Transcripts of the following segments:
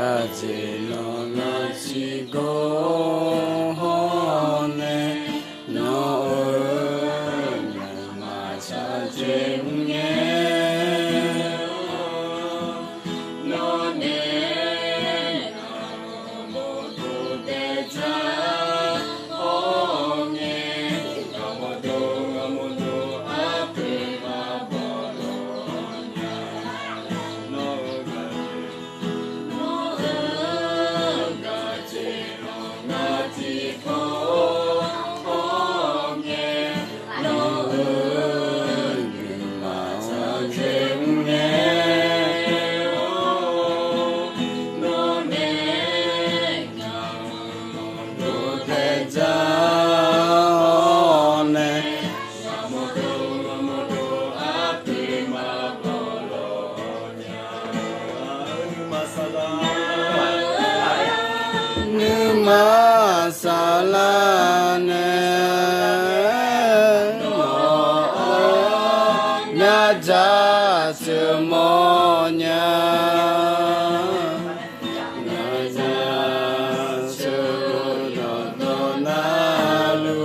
가지 너나지고 허네 너는 마차 중에 너네 너무도 대자 엉에 아무도 앞을 봐버렸냐 마살라네 나자 스모냐 나자 스고도 나루미요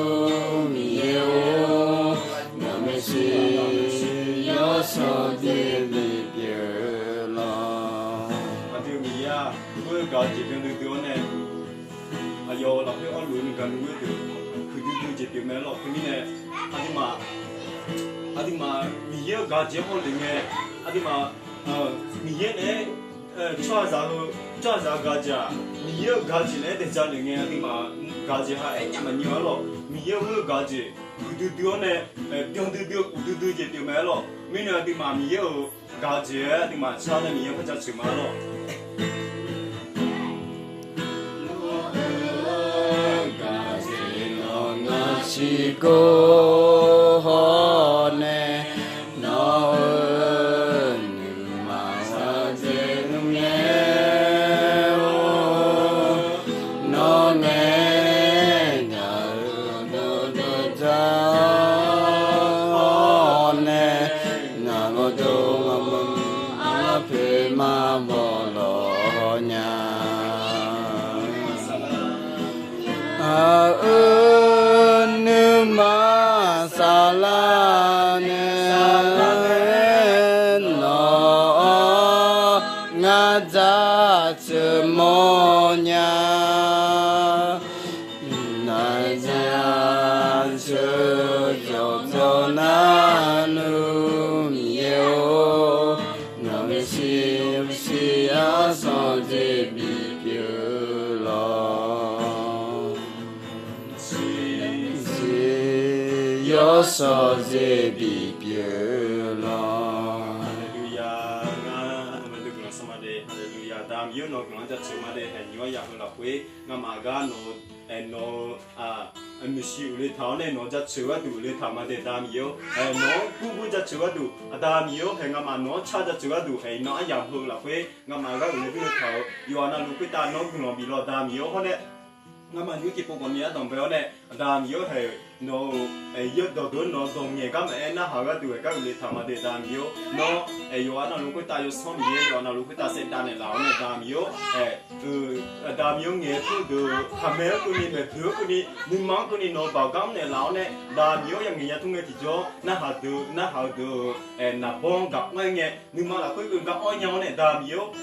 나메시 요소디리비라 아디미야 그걸 가지고 되네 yo là cái con lúa mình cần nuôi được cứ như chỉ việc này là cái này adi mà mía gà chế con đừng nghe adi mà mía này cho ra gà chế mía gà chế này để cho đừng nghe adi mà gà chế hay mà nhiều lắm mía vừa gà chế cứ đưa này đưa chỉ việc này là mình adi mà mía gà chế adi mà cho nên mía phải cho chịu mà lo 지고 허네 너는 마사제능에 너네 나르도 자네 나고도 앞에만 벌어냐 마살라네 너 나자 츠모냐 나자 수조조나누미요 너의 심시아서 제비뷰러 Yoso Zebibiola. Hallelujah. Nga amandu kuna samade. Hallelujah. Dam yo no kuna jatsu made hen yo ya hula kwe nga maga no misi ule thao ne no jatsu wa du ule thao made dam yo no kubu jatsu wa du dam yo hen nga ma no cha jatsu wa du hen no ayam hula kwe nga maga ule du thao yo na lu kwe ta no kuna bi lo dam yo ho ne nga ma yu ki po ko mi a dong pe ne dam yo he no yo do no dong ye ka me na ha ga du ka ule tha ma de dam yo no yo ana lu ko ta yo som ye yo ana lu ko ta se ta ne la ne dam yo dam yo nge tu do kha me ku ni me du ku ni ma ku ni no ba gam ne la ne dam yo yang ye tu nge ti jo na ha do na bong ga nge ni ma la ko ga o nya ne dam yo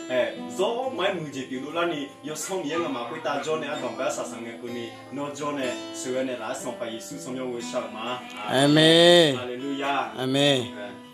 zo mai mu je pi lu la ni yo som ye nga ma ko ta jo ne a dong ba sa sang nge ku ni no jo ne su ne la som pa yesu som yo wo sha ma Amen. Hallelujah. Amen.